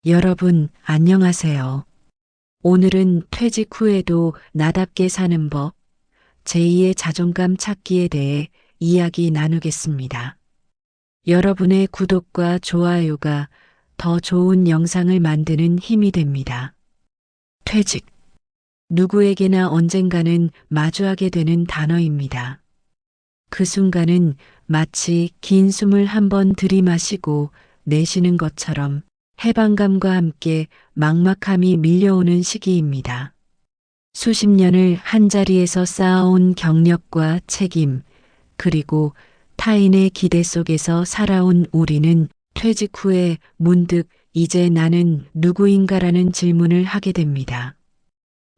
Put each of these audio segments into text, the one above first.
여러분, 안녕하세요. 오늘은 퇴직 후에도 나답게 사는 법, 제2의 자존감 찾기에 대해 이야기 나누겠습니다. 여러분의 구독과 좋아요가 더 좋은 영상을 만드는 힘이 됩니다. 퇴직. 누구에게나 언젠가는 마주하게 되는 단어입니다. 그 순간은 마치 긴 숨을 한번 들이마시고 내쉬는 것처럼 해방감과 함께 막막함이 밀려오는 시기입니다. 수십 년을 한자리에서 쌓아온 경력과 책임, 그리고 타인의 기대 속에서 살아온 우리는 퇴직 후에 문득 이제 나는 누구인가라는 질문을 하게 됩니다.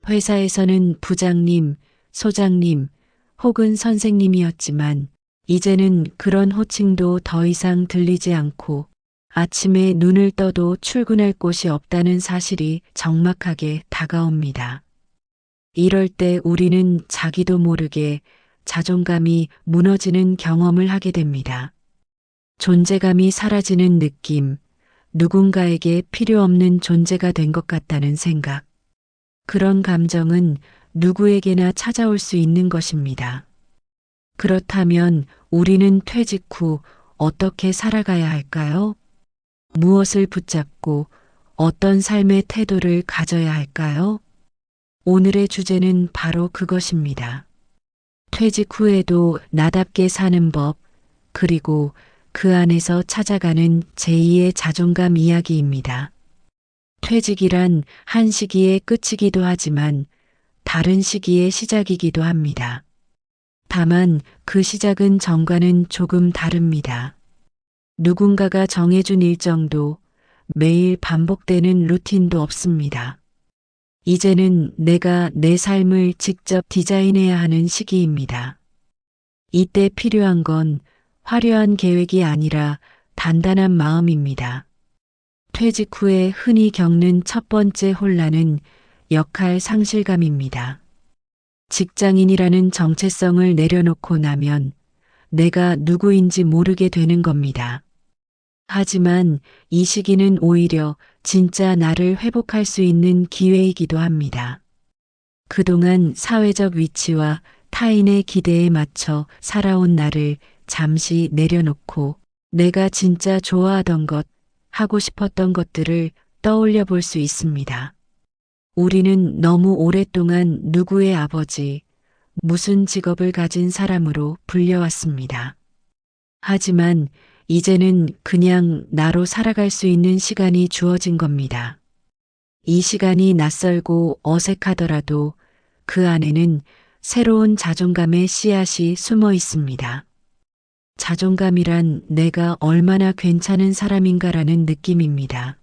회사에서는 부장님, 소장님, 혹은 선생님이었지만 이제는 그런 호칭도 더 이상 들리지 않고 아침에 눈을 떠도 출근할 곳이 없다는 사실이 적막하게 다가옵니다. 이럴 때 우리는 자기도 모르게 자존감이 무너지는 경험을 하게 됩니다. 존재감이 사라지는 느낌, 누군가에게 필요 없는 존재가 된 것 같다는 생각. 그런 감정은 누구에게나 찾아올 수 있는 것입니다. 그렇다면 우리는 퇴직 후 어떻게 살아가야 할까요? 무엇을 붙잡고 어떤 삶의 태도를 가져야 할까요? 오늘의 주제는 바로 그것입니다. 퇴직 후에도 나답게 사는 법, 그리고 그 안에서 찾아가는 제2의 자존감 이야기입니다. 퇴직이란 한 시기의 끝이기도 하지만 다른 시기의 시작이기도 합니다. 다만 그 시작은 전과는 조금 다릅니다. 누군가가 정해준 일정도 매일 반복되는 루틴도 없습니다. 이제는 내가 내 삶을 직접 디자인해야 하는 시기입니다. 이때 필요한 건 화려한 계획이 아니라 단단한 마음입니다. 퇴직 후에 흔히 겪는 첫 번째 혼란은 역할 상실감입니다. 직장인이라는 정체성을 내려놓고 나면 내가 누구인지 모르게 되는 겁니다. 하지만 이 시기는 오히려 진짜 나를 회복할 수 있는 기회이기도 합니다. 그동안 사회적 위치와 타인의 기대에 맞춰 살아온 나를 잠시 내려놓고 내가 진짜 좋아하던 것, 하고 싶었던 것들을 떠올려 볼 수 있습니다. 우리는 너무 오랫동안 누구의 아버지, 무슨 직업을 가진 사람으로 불려왔습니다. 하지만 이제는 그냥 나로 살아갈 수 있는 시간이 주어진 겁니다. 이 시간이 낯설고 어색하더라도 그 안에는 새로운 자존감의 씨앗이 숨어 있습니다. 자존감이란 내가 얼마나 괜찮은 사람인가라는 느낌입니다.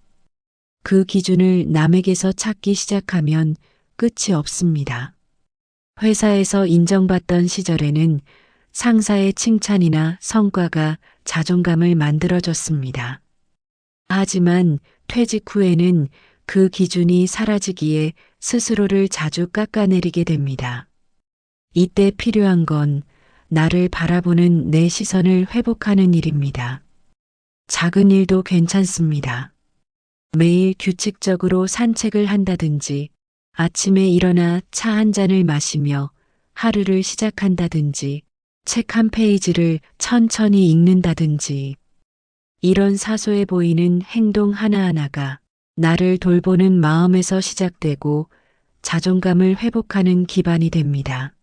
그 기준을 남에게서 찾기 시작하면 끝이 없습니다. 회사에서 인정받던 시절에는 상사의 칭찬이나 성과가 자존감을 만들어줬습니다. 하지만 퇴직 후에는 그 기준이 사라지기에 스스로를 자주 깎아내리게 됩니다. 이때 필요한 건 나를 바라보는 내 시선을 회복하는 일입니다. 작은 일도 괜찮습니다. 매일 규칙적으로 산책을 한다든지, 아침에 일어나 차 한 잔을 마시며 하루를 시작한다든지, 책 한 페이지를 천천히 읽는다든지, 이런 사소해 보이는 행동 하나하나가 나를 돌보는 마음에서 시작되고 자존감을 회복하는 기반이 됩니다.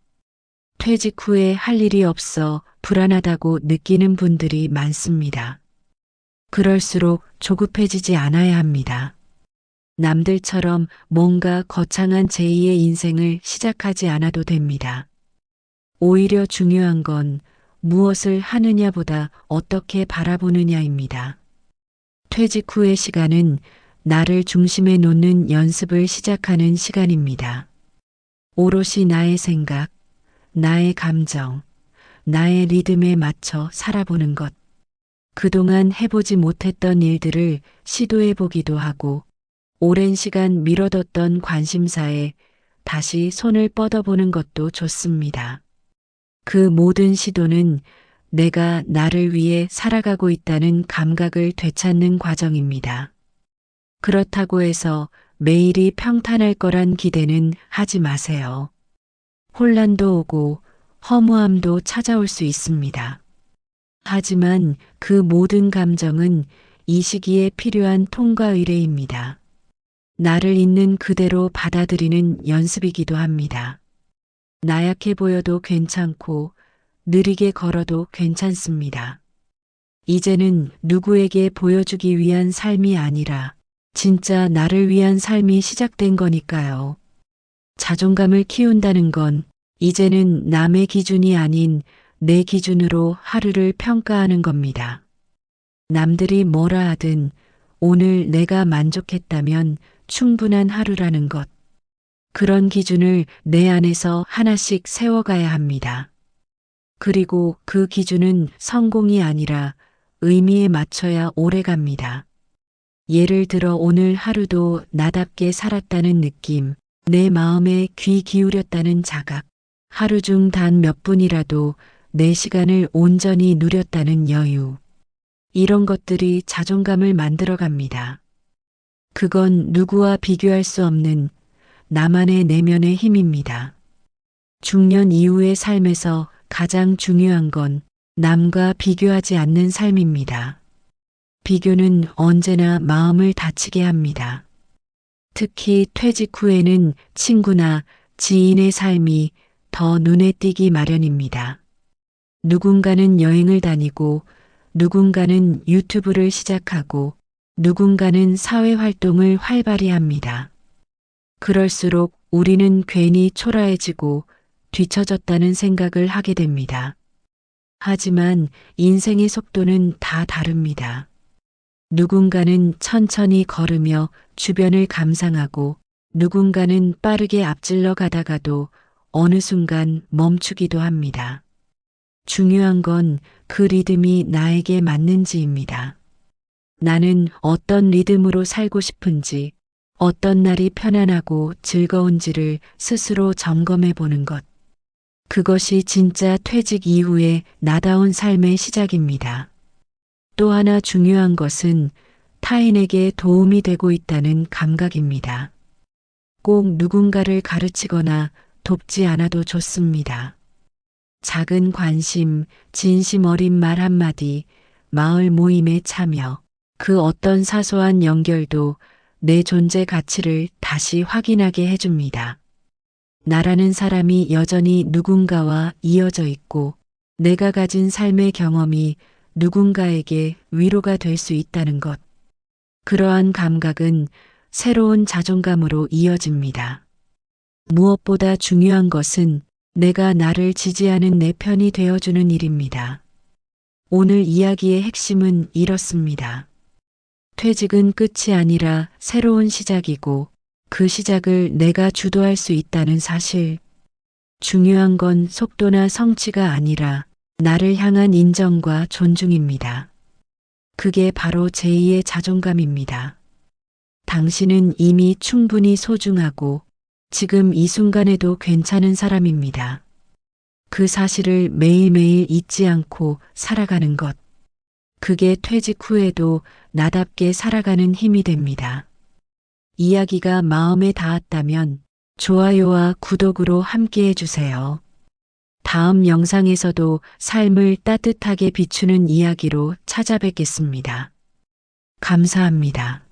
퇴직 후에 할 일이 없어 불안하다고 느끼는 분들이 많습니다. 그럴수록 조급해지지 않아야 합니다. 남들처럼 뭔가 거창한 제2의 인생을 시작하지 않아도 됩니다. 오히려 중요한 건 무엇을 하느냐보다 어떻게 바라보느냐입니다. 퇴직 후의 시간은 나를 중심에 놓는 연습을 시작하는 시간입니다. 오롯이 나의 생각, 나의 감정, 나의 리듬에 맞춰 살아보는 것. 그동안 해보지 못했던 일들을 시도해 보기도 하고 오랜 시간 미뤄뒀던 관심사에 다시 손을 뻗어보는 것도 좋습니다. 그 모든 시도는 내가 나를 위해 살아가고 있다는 감각을 되찾는 과정입니다. 그렇다고 해서 매일이 평탄할 거란 기대는 하지 마세요. 혼란도 오고 허무함도 찾아올 수 있습니다. 하지만 그 모든 감정은 이 시기에 필요한 통과 의례입니다. 나를 있는 그대로 받아들이는 연습이기도 합니다. 나약해 보여도 괜찮고 느리게 걸어도 괜찮습니다. 이제는 누구에게 보여주기 위한 삶이 아니라 진짜 나를 위한 삶이 시작된 거니까요. 자존감을 키운다는 건 이제는 남의 기준이 아닌 내 기준으로 하루를 평가하는 겁니다. 남들이 뭐라 하든 오늘 내가 만족했다면 충분한 하루라는 것. 그런 기준을 내 안에서 하나씩 세워가야 합니다. 그리고 그 기준은 성공이 아니라 의미에 맞춰야 오래 갑니다. 예를 들어 오늘 하루도 나답게 살았다는 느낌, 내 마음에 귀 기울였다는 자각, 하루 중 단 몇 분이라도 내 시간을 온전히 누렸다는 여유. 이런 것들이 자존감을 만들어갑니다. 그건 누구와 비교할 수 없는 나만의 내면의 힘입니다. 중년 이후의 삶에서 가장 중요한 건 남과 비교하지 않는 삶입니다. 비교는 언제나 마음을 다치게 합니다. 특히 퇴직 후에는 친구나 지인의 삶이 더 눈에 띄기 마련입니다. 누군가는 여행을 다니고, 누군가는 유튜브를 시작하고, 누군가는 사회활동을 활발히 합니다. 그럴수록 우리는 괜히 초라해지고 뒤처졌다는 생각을 하게 됩니다. 하지만 인생의 속도는 다 다릅니다. 누군가는 천천히 걸으며 주변을 감상하고 누군가는 빠르게 앞질러 가다가도 어느 순간 멈추기도 합니다. 중요한 건 그 리듬이 나에게 맞는지입니다. 나는 어떤 리듬으로 살고 싶은지, 어떤 날이 편안하고 즐거운지를 스스로 점검해 보는 것. 그것이 진짜 퇴직 이후의 나다운 삶의 시작입니다. 또 하나 중요한 것은 타인에게 도움이 되고 있다는 감각입니다. 꼭 누군가를 가르치거나 돕지 않아도 좋습니다. 작은 관심, 진심 어린 말 한마디, 마을 모임에 참여, 그 어떤 사소한 연결도 내 존재 가치를 다시 확인하게 해줍니다. 나라는 사람이 여전히 누군가와 이어져 있고 내가 가진 삶의 경험이 누군가에게 위로가 될 수 있다는 것. 그러한 감각은 새로운 자존감으로 이어집니다. 무엇보다 중요한 것은 내가 나를 지지하는 내 편이 되어주는 일입니다. 오늘 이야기의 핵심은 이렇습니다. 퇴직은 끝이 아니라 새로운 시작이고 그 시작을 내가 주도할 수 있다는 사실. 중요한 건 속도나 성취가 아니라 나를 향한 인정과 존중입니다. 그게 바로 제2의 자존감입니다. 당신은 이미 충분히 소중하고 지금 이 순간에도 괜찮은 사람입니다. 그 사실을 매일매일 잊지 않고 살아가는 것. 그게 퇴직 후에도 나답게 살아가는 힘이 됩니다. 이야기가 마음에 닿았다면 좋아요와 구독으로 함께 해주세요. 다음 영상에서도 삶을 따뜻하게 비추는 이야기로 찾아뵙겠습니다. 감사합니다.